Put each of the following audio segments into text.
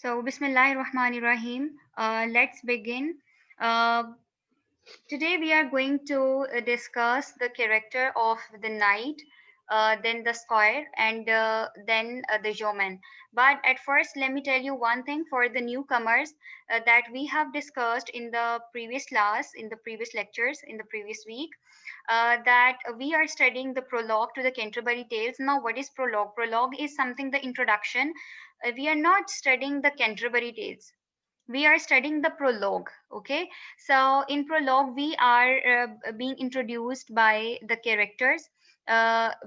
So, Bismillahir Rahmanir Rahim. Let's begin. Uh, Today we are going to discuss the character of the knight, then the squire, and then the yeoman. But at first, let me tell you one thing for the newcomers that we have discussed in the previous class, in the previous lectures, in the previous week, that we are studying the prologue to the Canterbury Tales. Now, what is prologue? Prologue is something the introduction. We are not studying the Canterbury Tales, we are studying the prologue. Okay, so in prologue we are being introduced by the characters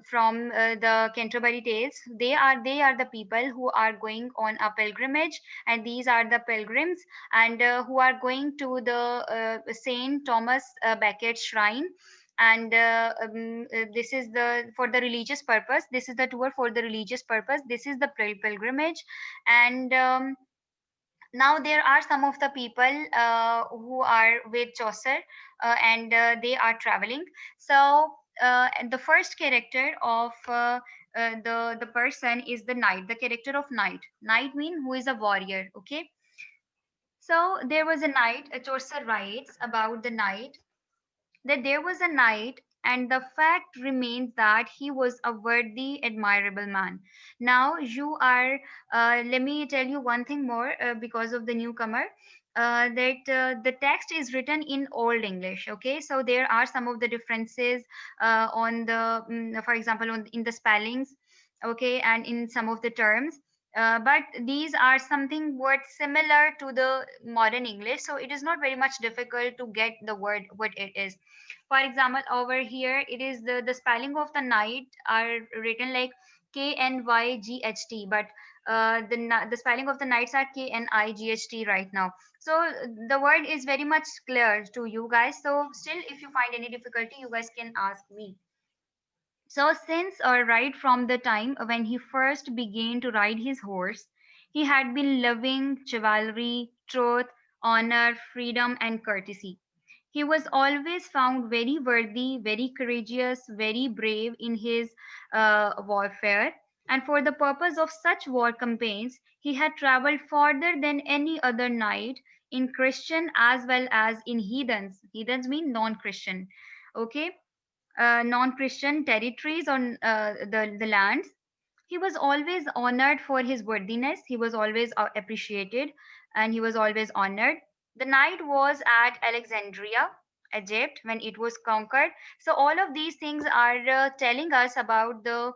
from the Canterbury Tales. They are the people who are going on a pilgrimage, and these are the pilgrims, and who are going to the Saint Thomas Becket shrine. And this is the for the religious purpose, this is the tour for the religious purpose, this is the pilgrimage. And now there are some of the people who are with Chaucer, and they are traveling. So and the first character of the person is the knight, the character of knight. Knight mean who is a warrior. Okay, so there was a knight. Chaucer writes about the knight that there was a knight, and the fact remains that he was a worthy, admirable man. Now, you are, let me tell you one thing more because of the newcomer. That the text is written in Old English. Okay, so there are some of the differences on the, for example, in the spellings, okay, and in some of the terms. But these are something word similar to the modern English, so it is not very much difficult to get the word what it is. For example, over here it is the spelling of the night are written like Knyght, but the spelling of the nights are Knight right now. So the word is very much clear to you guys. So still, if you find any difficulty, you guys can ask me. So, since right from the time when he first began to ride his horse, he had been loving chivalry, truth, honor, freedom, and courtesy. He was always found very worthy, very courageous, very brave in his warfare. And for the purpose of such war campaigns, he had traveled farther than any other knight in Christian as well as in heathens. Heathens mean non Christian. Okay, non-Christian territories on the lands. He was always honored for his worthiness. He was always appreciated, and he was always honored. The knight was at Alexandria, Egypt, when it was conquered. So all of these things are telling us about the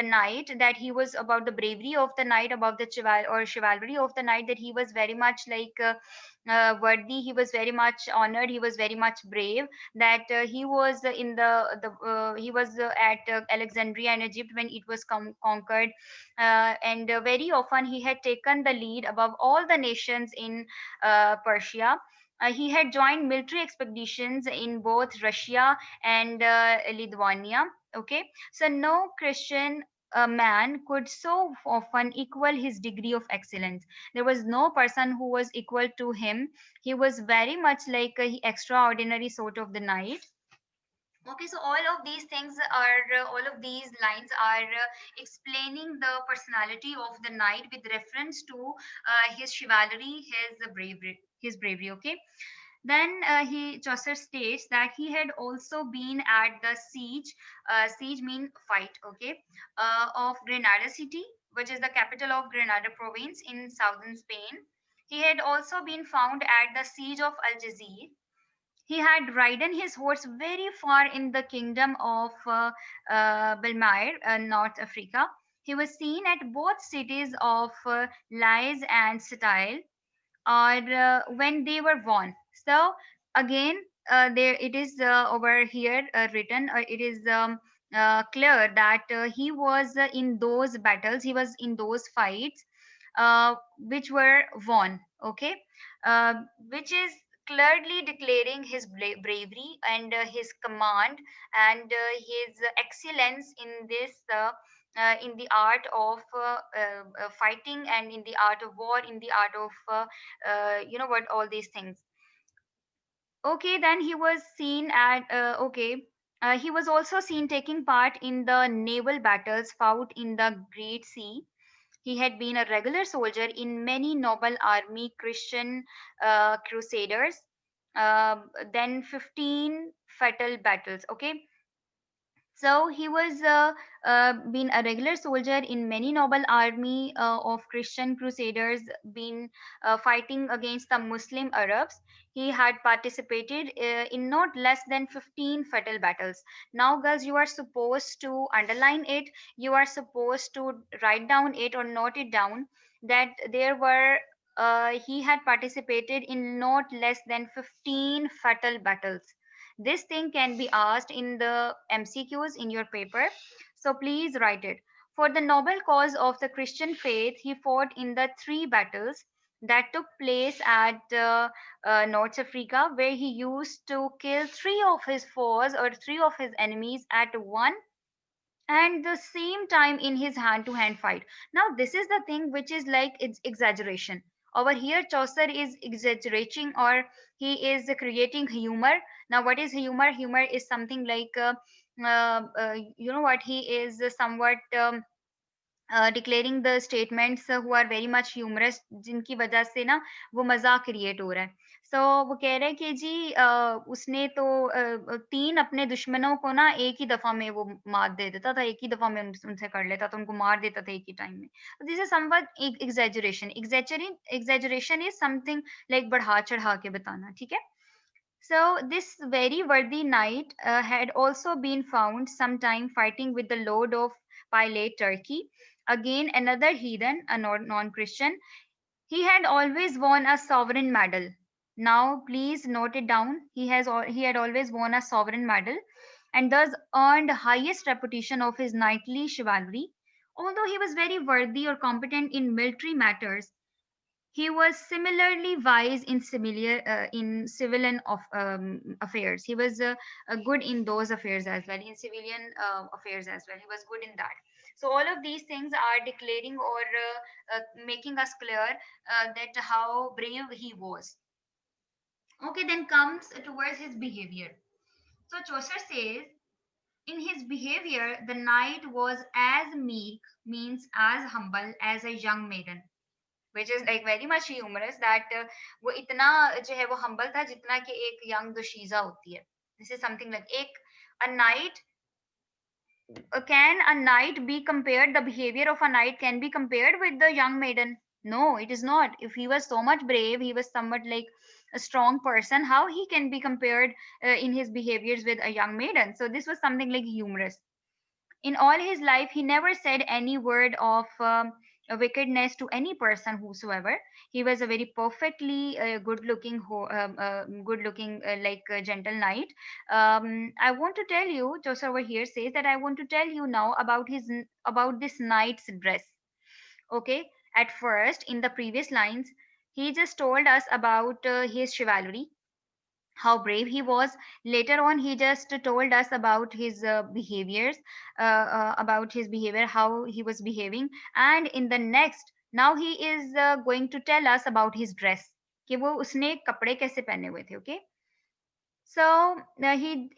knight, that he was about the bravery of the knight, about the chivalry of the knight, that he was very much like worthy. He was very much honored. He was very much brave, that he was in he was at Alexandria in Egypt when it was conquered, and very often he had taken the lead above all the nations in Persia. He had joined military expeditions in both Russia and Lithuania. Okay, so no Christian man could so often equal his degree of excellence. There was no person who was equal to him. He was very much like a extraordinary sort of the knight. Okay, so all of these lines are explaining the personality of the knight with reference to his chivalry, his bravery. Okay, then Chaucer states that he had also been at the siege. Siege mean fight. Okay, of Granada city, which is the capital of Granada province in southern Spain. He had also been found at the siege of Algeciras. He had ridden his horse very far in the kingdom of Belmire, North Africa. He was seen at both cities of Lies and Setile, or when they were won. So again, there it is over here written. It is clear that he was in those battles. He was in those fights, which were won. Okay, which is clearly declaring his bravery and his command and his excellence in this. In the art of fighting, and in the art of war, in the art of you know what, all these things. Okay, then he was seen at he was also seen taking part in the naval battles fought in the Great Sea. He had been a regular soldier in many noble army Christian crusaders, then 15 fatal battles. Okay, so he was been a regular soldier in many noble army of Christian crusaders, been fighting against the Muslim Arabs. He had participated in not less than 15 fatal battles. Now, girls, you are supposed to underline it. You are supposed to write down it or note it down that there were. He had participated in not less than 15 fatal battles. This thing can be asked in the MCQs in your paper. So please write it. For the noble cause of the Christian faith, he fought in the three battles that took place at North Africa, where he used to kill three of his foes or three of his enemies at one and the same time in his hand to hand fight. Now this is the thing which is like it's exaggeration. Over here Chaucer is exaggerating or he is creating humor. Now what is humor? Humor is something like you know what, he is somewhat declaring the statements who are very much humorous, जिनकी वजह से ना वो मजाक create हो रहा है. सो वो कह रहे हैं कि जी उसने तो तीन अपने दुश्मनों को ना एक ही दफा में वो मार दे देता था, एक ही दफा में उनसे कर लेता था, उनको मार देता था एक ही टाइम में. This is somewhat exaggeration. Exaggeration is something like बढ़ा चढ़ा के बताना, ठीक है. So this very worthy knight had also been found sometime fighting with the Lord of Pilate Turkey, again another heathen, a non-Christian. He had always won a sovereign medal. Now please note it down. He had always won a sovereign medal and thus earned highest reputation of his knightly chivalry. Although he was very worthy or competent in military matters, he was similarly wise in civilian of affairs. He was good in those affairs as well, in civilian affairs as well. He was good in that. So all of these things are declaring or making us clear that how brave he was. Okay, then comes towards his behavior. So Chaucer says, in his behavior, the knight was as meek, means as humble as a young maiden, which is like very much humorous that वो इतना जो है वो humble था जितना कि एक young दुशीजा होती है. This is something like एक a knight. Can a knight be compared? The behavior of a knight can be compared with the young maiden? No, it is not. If he was so much brave, he was somewhat like a strong person. How he can be compared in his behaviors with a young maiden? So this was something like humorous. In all his life, he never said any word of wickedness to any person whosoever. He was a very perfectly good looking like gentle knight. I want to tell you, Joseph over here says that I want to tell you now about his about this knight's dress. Okay, at first in the previous lines, he just told us about his chivalry, how brave he was. Later on he just told us about his behaviors, about his behavior, how he was behaving. And in the next, now he is going to tell us about his dress, कि वो उसने कपड़े कैसे पहने हुए थे. Okay, so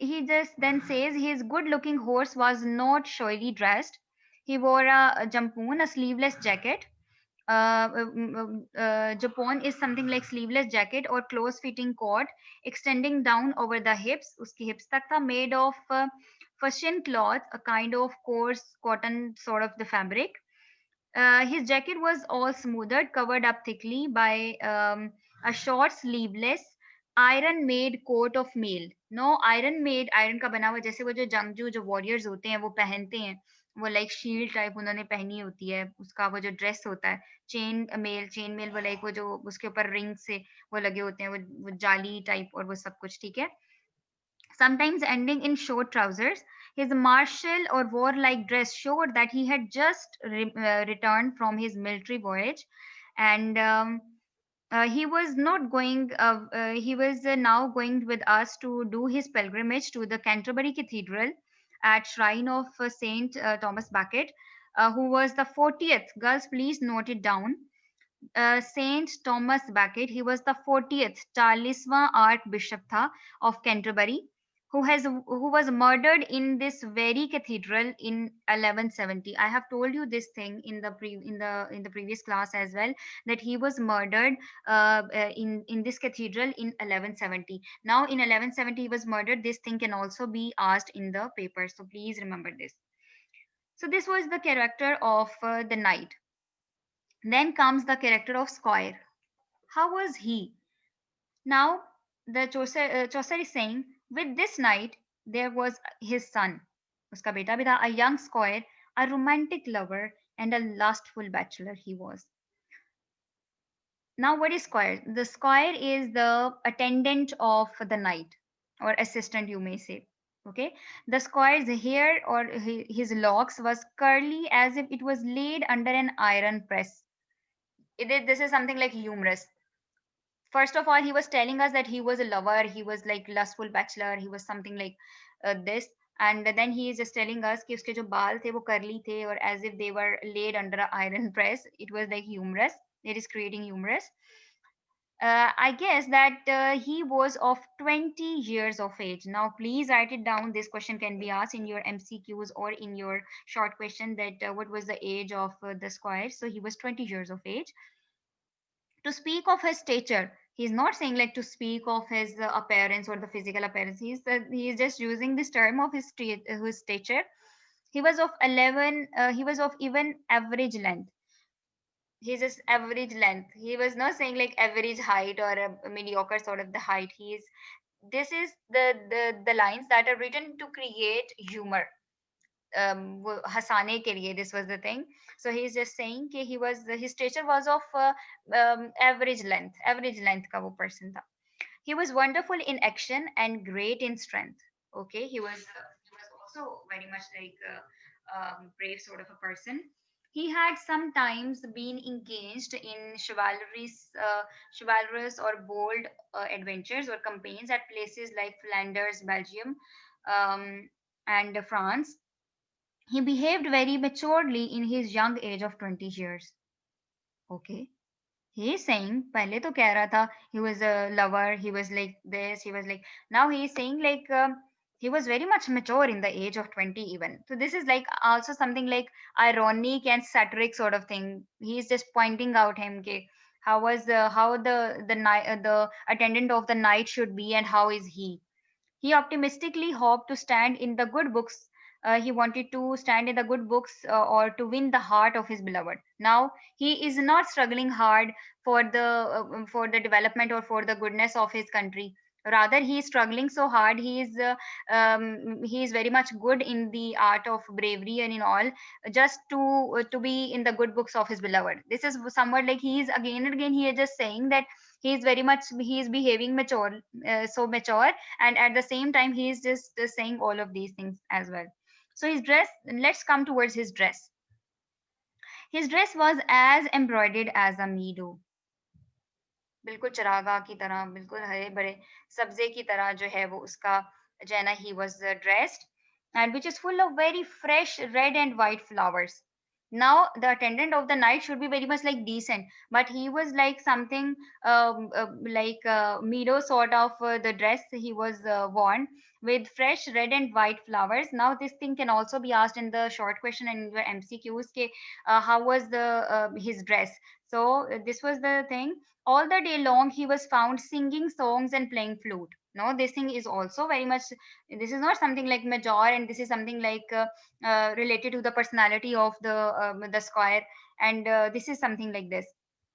he just then says his good looking horse was not showily dressed. He wore a jampoon, a sleeveless jacket. Japon is something like sleeveless jacket or close fitting coat extending down over the hips. Uski hips tak tha, made of Fashion cloth, a kind of coarse cotton sort of the fabric. His jacket was all smoothed, covered up thickly by a short sleeveless iron made coat of mail. No, iron made, iron का बना हुआ, जैसे वो जो जंगजू जो warriors होते हैं वो पहनते हैं, वो लाइक शील्ड टाइप उन्होंने पहनी होती है, उसका वो जो ड्रेस होता है, चेन मेल वो लाइक वो जो उसके ऊपर रिंग से वो लगे होते हैं, वो जाली टाइप और वो सब कुछ, ठीक है. Sometimes ending in short trousers. His martial or warlike dress showed that he had just returned from his military voyage, and he was not going. He was now going with us to do his pilgrimage to the Canterbury Cathedral at shrine of Saint Thomas Becket, who was the 40th. Girls, please note it down. Saint Thomas Becket. He was the 40th 40वां Archbishop था of Canterbury. who was murdered in this very cathedral in 1170. I have told you this thing in the in the previous class as well, that he was murdered in this cathedral in 1170. Now in 1170 he was murdered. This thing can also be asked in the paper, so please remember this. So this was the character of the knight. Then comes the character of Squire. How was he? Now, the Chaucer is saying, with this knight, there was his son, uska beta bhi tha, a young squire, a romantic lover, and a lustful bachelor he was. Now, what is squire? The squire is the attendant of the knight, or assistant, you may say. Okay, the squire's hair or his locks was curly as if it was laid under an iron press. This is something like humorous. First of all, he was telling us that he was a lover, he was like lustful bachelor, he was something like this. And then he is just telling us कि उसके जो बाल थे वो curly थे, or as if they were laid under an iron press. It was like humorous. It is creating humorous. I guess that he was of 20 years of age. Now please write it down. This question can be asked in your MCQs or in your short question, that what was the age of the squire. So he was 20 years of age. To speak of his stature, he's not saying like to speak of his appearance or the physical appearance. He's just using this term of his stature. He was of 11, he was of even average length. He's just average length. He was not saying like average height or a mediocre sort of the height. He's This is the lines that are written to create humor. हंसाने के लिए, this was the thing. So he's just saying कि his stature was of average length का वो person था. He was wonderful in action and great in strength. Okay, he was also very much like a brave sort of a person. He had sometimes been engaged in chivalrous or bold adventures or campaigns at places like Flanders, Belgium, and France. He behaved very maturely in his young age of 20 years. Okay. He is saying, पहले तो कह रहा था, he was a lover, he was like this, he was like, now he is saying like, he was very much mature in the age of 20 even. So this is like also something like ironic and satiric sort of thing. He is just pointing out him, okay, how the attendant of the night should be, and how is he. He optimistically hoped to stand in the good books. He wanted to stand in the good books, or to win the heart of his beloved. Now he is not struggling hard for the development or for the goodness of his country. Rather, he is struggling so hard. He is very much good in the art of bravery and in all, just to be in the good books of his beloved. This is somewhat like he is again and again he is just saying that he is behaving mature, so mature, and at the same time he is just saying all of these things as well. So his dress, let's come towards his dress. His dress was as embroidered as a meadow. बिल्कुल चरागा की तरह, बिल्कुल हरे भरे subject की तरह जो है वो उसका जो है ना, he was dressed, and which is full of very fresh red and white flowers. Now the attendant of the night should be very much like decent, but he was like something like meadow sort of the dress he was worn, with fresh red and white flowers. Now this thing can also be asked in the short question and in your MCQs ke, how was the his dress. So this was the thing. All the day long he was found singing songs and playing flute. No, this thing is also very much, this is not something like major, and this is something like related to the personality of the squire, and this is something like this.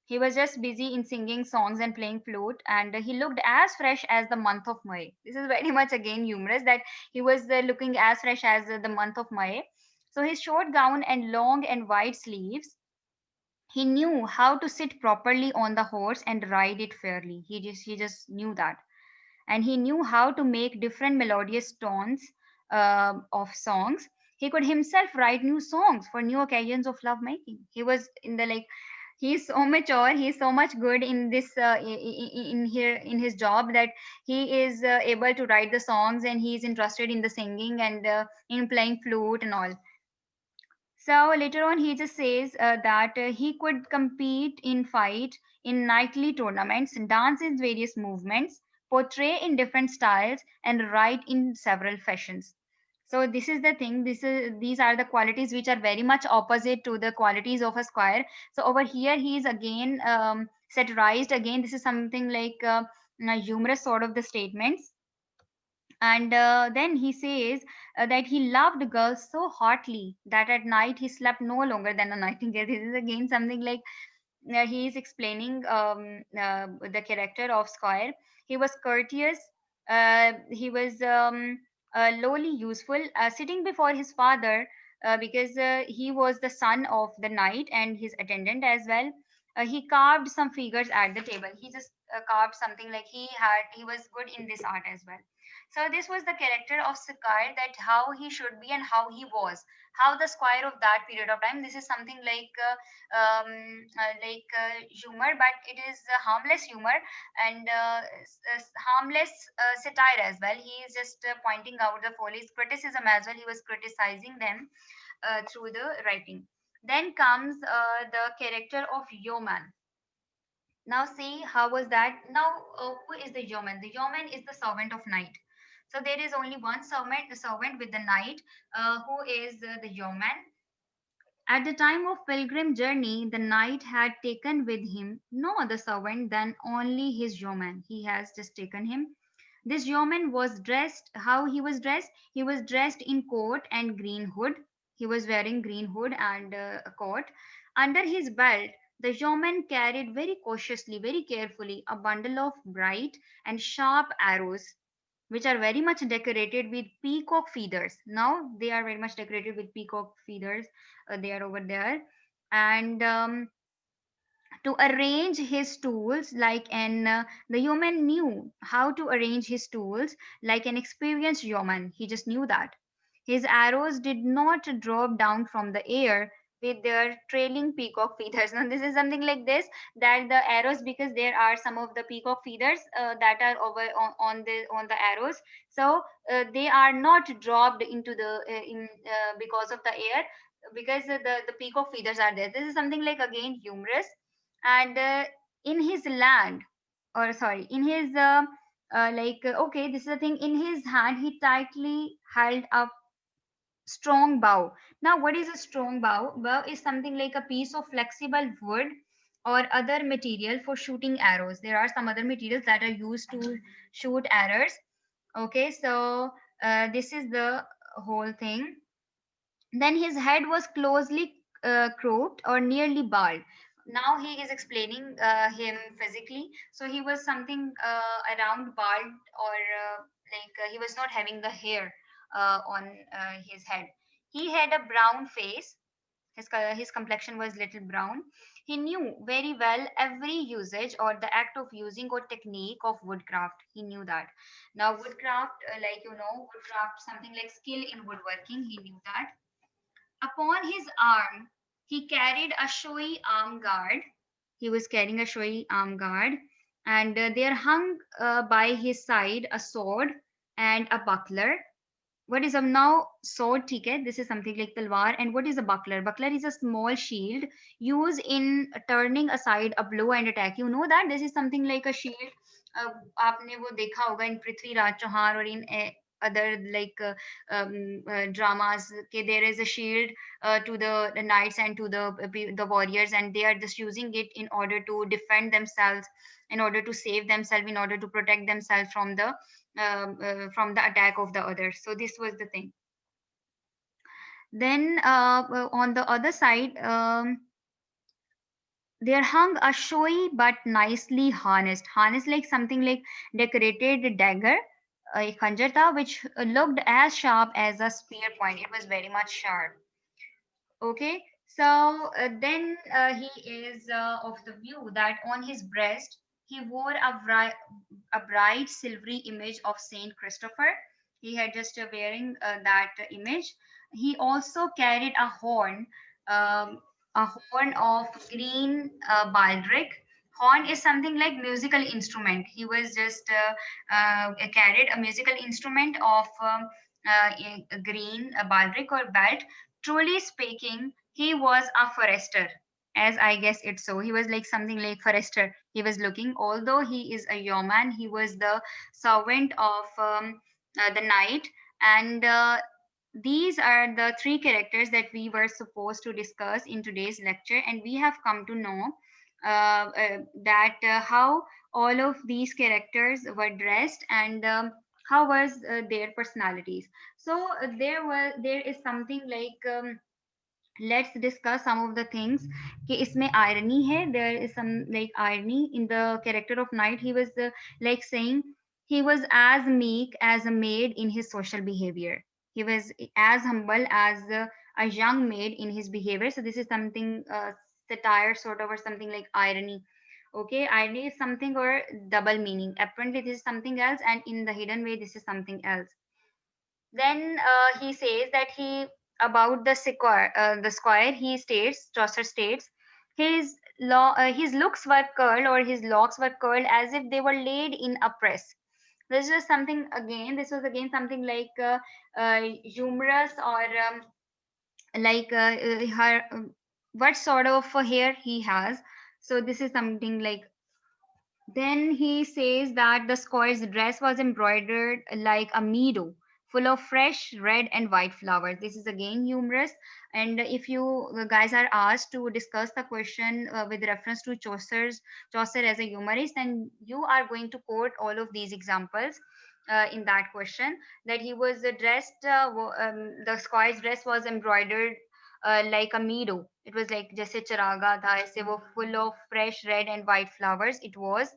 He was just busy in singing songs and playing flute, and he looked as fresh as the month of May. This is very much again humorous, that he was looking as fresh as the month of May. So his short gown and long and wide sleeves, he knew how to sit properly on the horse and ride it fairly. He just knew that, and he knew how to make different melodious tones of songs. He could himself write new songs for new occasions of love making. He was in the like, he's so mature, he's so much good in this in here in his job, that he is able to write the songs, and he is interested in the singing and in playing flute and all. So later on, he just says that he could compete in fight in nightly tournaments, dance in various movements, portray in different styles, and write in several fashions. So this is the thing. These are the qualities which are very much opposite to the qualities of a squire. So over here he is again satirized. Again, this is something like humorous sort of the statements. And then he says that he loved girls so hotly that at night he slept no longer than a nightingale. This is again something like he is explaining the character of Squire. He was courteous. He was lowly useful, sitting before his father because he was the son of the knight and his attendant as well. He carved some figures at the table. He just carved something like he was good in this art as well. So this was the character of Squire, that how he should be and how he was, how the Squire of that period of time. This is something humor, but it is harmless humor and harmless satire as well. He is just pointing out the follies, criticism as well. He was criticizing them through the writing. Then comes the character of Yeoman. Now see how was that. Now who is the yeoman? The yeoman is the servant of knight. So there is only one servant, the servant with the knight, who is the yeoman. At the time of pilgrim journey, the knight had taken with him no other servant than only his yeoman. He has just taken him. This yeoman was dressed, how he was dressed? He was dressed in coat and green hood. He was wearing green hood and a coat. Under his belt, the yeoman carried very cautiously, very carefully, a bundle of bright and sharp arrows, which are very much decorated with peacock feathers. Now they are very much decorated with peacock feathers. They are over there. And to arrange his tools like an the yeoman knew how to arrange his tools like an experienced yeoman. He just knew that his arrows did not drop down from the air with their trailing peacock feathers. Now this is something like this, that the arrows, because there are some of the peacock feathers that are over on the arrows, so they are not dropped into the in because of the air, because the peacock feathers are there. This is something like again humorous. And in his land, or sorry, in his okay, this is the thing. In his hand he tightly held a strong bow. Now what is a strong bow? Bow is something like a piece of flexible wood or other material for shooting arrows. There are some other materials that are used to shoot arrows. Okay, so this is the whole thing. Then his head was closely cropped or nearly bald. Now he is explaining him physically. So he was something around bald, or he was not having the hair on his head. He had a brown face. His complexion was little brown. He knew very well every usage or the act of using or technique of woodcraft. He knew that. Now woodcraft, woodcraft, something like skill in woodworking. He knew that. Upon his arm, he carried a showy arm guard. He was carrying a showy arm guard, and there hung by his side a sword and a buckler. What is a now sword? Okay, this is something like talwar. And what is a buckler? Buckler is a small shield used in turning aside a blow and attack. You know that this is something like a shield. आपने वो देखा होगा in Prithviraj Chauhan or in other dramas. Okay, there is a shield to the knights and to the warriors, and they are just using it in order to defend themselves, in order to save themselves, in order to protect themselves from the attack of the others. So this was the thing. Then on the other side, there hung a showy but nicely harness like something like decorated dagger, a khanjar tha, which looked as sharp as a spear point. It was very much sharp. Okay, so then he is of the view that on his breast he wore a bright silvery image of Saint Christopher. He had just wearing that image. He also carried a horn of green baldric. Horn is something like musical instrument. He was just carried a musical instrument of a green baldric or belt. Truly speaking, he was a forester. as I guess it's so. He was like something like forester. He was looking, although he is a yeoman, he was the servant of the knight. And these are the three characters that we were supposed to discuss in today's lecture, and we have come to know that how all of these characters were dressed, and how was their personalities. So there is something like let's discuss some of the things कि इसमें irony है. There is some like irony in the character of knight. He was like saying he was as meek as a maid in his social behavior. He was as humble as a young maid in his behavior. So this is something satire sort of, or something like irony. Okay, irony is something or double meaning. Apparently this is something else, and in the hidden way this is something else. Then he says that he about the squire. He states, Chaucer states, his looks were curled, or his locks were curled as if they were laid in a press. This was something again. This was again something like humorous, or like her what sort of hair he has. So this is something like. Then he says that the squire's dress was embroidered like a meadow, full of fresh red and white flowers. This is again humorous. And if you guys are asked to discuss the question with reference to Chaucer as a humorist, then you are going to quote all of these examples. In that question, that he was dressed, the squire's dress was embroidered like a meadow. It was like जैसे चरागा था ऐसे वो full of fresh red and white flowers it was.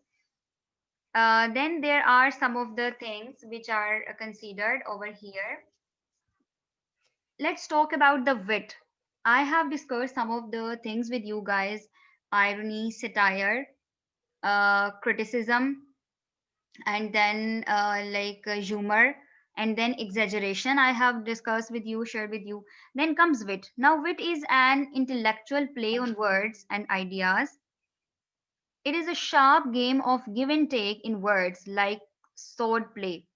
Then there are some of the things which are considered over here. Let's talk about the wit. I have discussed some of the things with you guys: irony, satire, criticism, and then humor, and then exaggeration. I have discussed with you, shared with you. Then comes wit. Now, wit is an intellectual play on words and ideas. It is a sharp game of give and take in words, like sword play.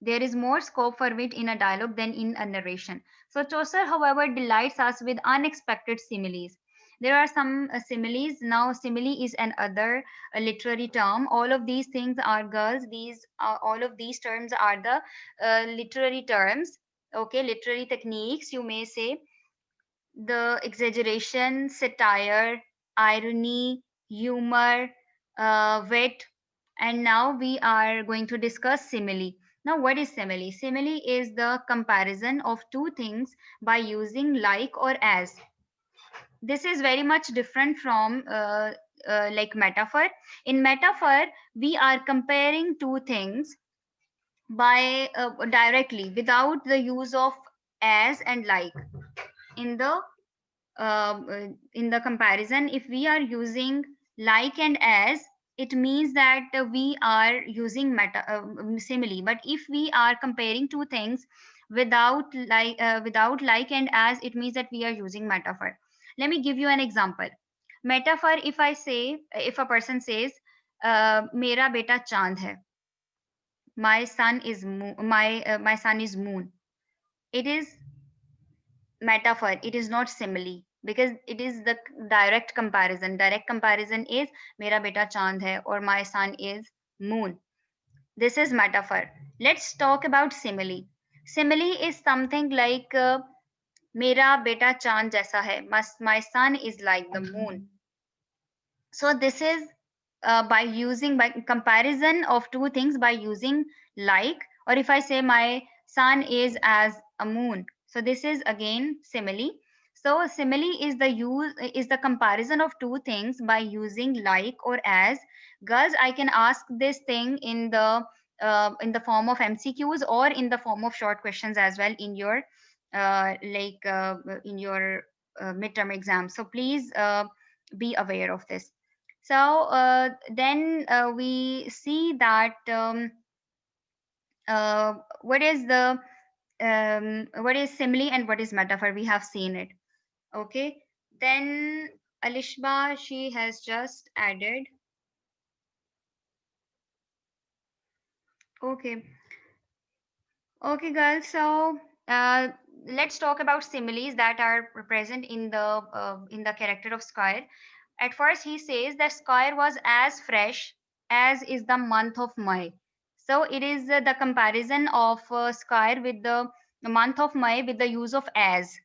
There is more scope for wit in a dialogue than in a narration. So Chaucer, however, delights us with unexpected similes. There are some similes. Now, simile is another literary term. All of these things are girls. All of these terms are the literary terms. Okay, literary techniques, you may say. The exaggeration, satire, irony, humor, wit, and now we are going to discuss simile. Now, what is simile? Simile is the comparison of two things by using like or as. This is very much different from like metaphor. In metaphor, we are comparing two things by directly without the use of as and like. In the in the comparison, if we are using like and as, it means that we are using simile. But if we are comparing two things without like and as, it means that we are using metaphor. Let me give you an example. Metaphor, if I say, if a person says mera beta chand hai, my son is my son is moon, it is metaphor. It is not simile, because it is the direct comparison. Direct comparison is mera beta chand hai or my son is moon. This is metaphor. Let's talk about simile. Simile is something like mera beta chand jaisa hai, my son is like the moon. So this is by using, by comparison of two things by using like. Or if I say my son is as a moon, so this is again simile. So simile is the comparison of two things by using like or as. Girls, I can ask this thing in the form of MCQs or in the form of short questions as well in your in your midterm exam. So please be aware of this. So then we see that what is the what is simile and what is metaphor. We have seen it. Okay. Then Alishba, she has just added. Okay. Okay, girls. So let's talk about similes that are present in the character of Squire. At first, he says that Squire was as fresh as is the month of May. So it is the comparison of Squire with the month of May with the use of as.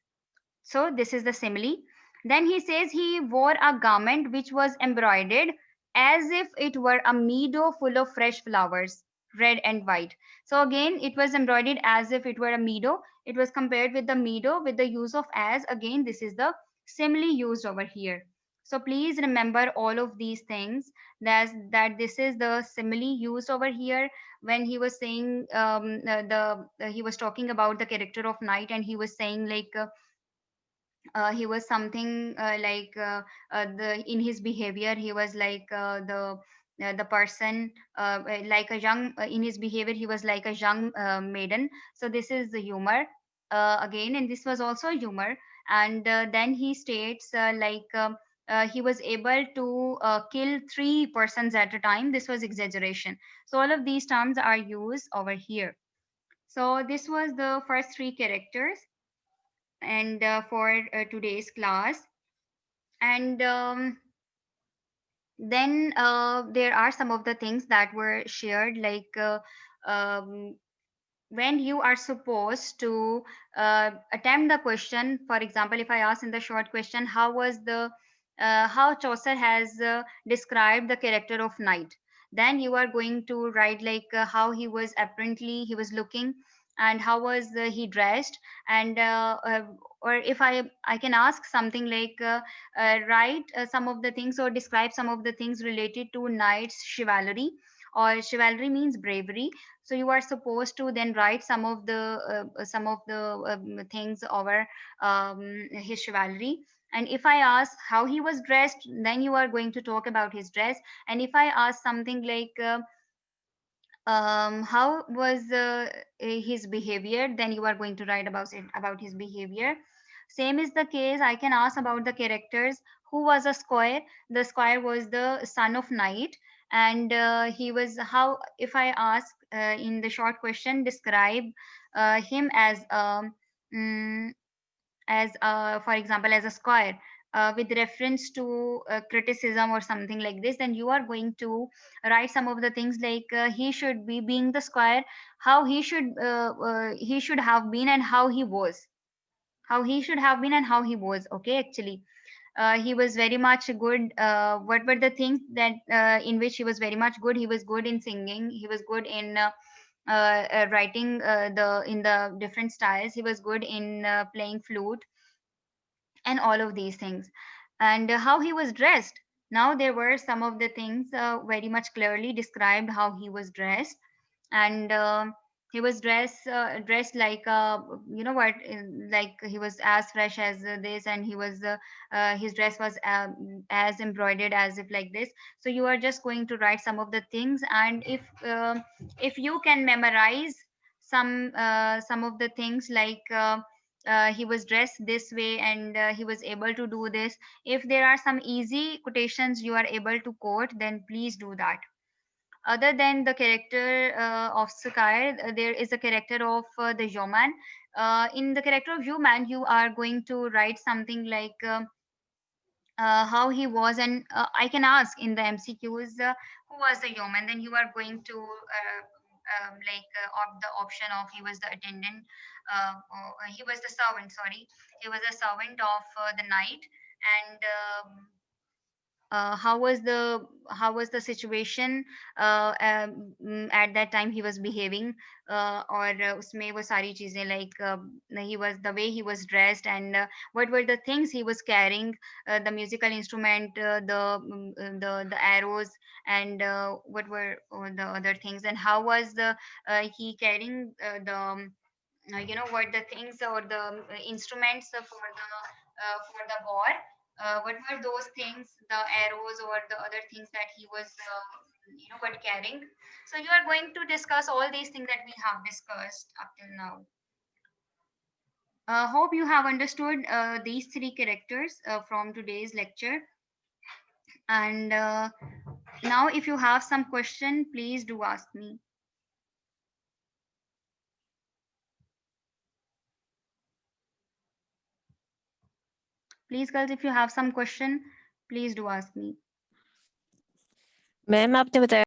So this is the simile. Then he says he wore a garment which was embroidered as if it were a meadow full of fresh flowers, red and white. So again, it was embroidered as if it were a meadow. It was compared with the meadow with the use of as. Again, this is the simile used over here. So please remember all of these things. That this is the simile used over here when he was saying he was talking about the character of night, and he was saying like. He was something the in his behavior he was like the person like a young in his behavior he was like a young maiden. So this is the humor again, and this was also humor. And then he states he was able to kill three persons at a time. This was exaggeration. So all of these terms are used over here. So this was the first three characters and for today's class. And then there are some of the things that were shared, like um, when you are supposed to attempt the question. For example, if I ask in the short question, how Chaucer has described the character of night, then you are going to write like how he was apparently he was looking, and how was he dressed. And or if I can ask something like write some of the things or describe some of the things related to knight's chivalry, or chivalry means bravery. So you are supposed to then write some of the things over his chivalry. And if I ask how he was dressed, then you are going to talk about his dress. And if I ask something like how was his behavior, then you are going to write about it, about his behavior. Same is the case, I can ask about the characters. Who was a squire? The squire was the son of knight. And he was how, if I ask in the short question, describe him mm, as for example as a squire with reference to criticism or something like this, then you are going to write some of the things like he should be, being the squire, how he should have been and how he was, how he should have been and how he was. Okay, actually he was very much good. What were the things that in which he was very much good? He was good in singing, he was good in writing the in the different styles, he was good in playing flute, and all of these things. And how he was dressed, now there were some of the things very much clearly described how he was dressed. And he was dressed like you know what like he was as fresh as this, and he was his dress was as embroidered as if like this. So you are just going to write some of the things. And if you can memorize some of the things like he was dressed this way, and he was able to do this. If there are some easy quotations you are able to quote, then please do that. Other than the character of Sakai, there is a character of the yeoman. In the character of yeoman, you are going to write something like how he was. And I can ask in the MCQs who was the yeoman, then you are going to opt the option of he was the attendant, he was the servant, sorry, he was a servant of the knight. And how was the situation at that time he was behaving, और उसमें वो सारी चीजें like he was the way he was dressed, and what were the things he was carrying, the musical instrument, the arrows, and what were the other things, and how was the he carrying you know what the things or the instruments for the war. What were those things, the arrows or the other things that he was you know what carrying. So you are going to discuss all these things that we have discussed up till now. Hope you have understood these three characters from today's lecture. And now if you have some question, please do ask me. Please, girls, if you have some question, please do ask me. Ma'am आपने बताया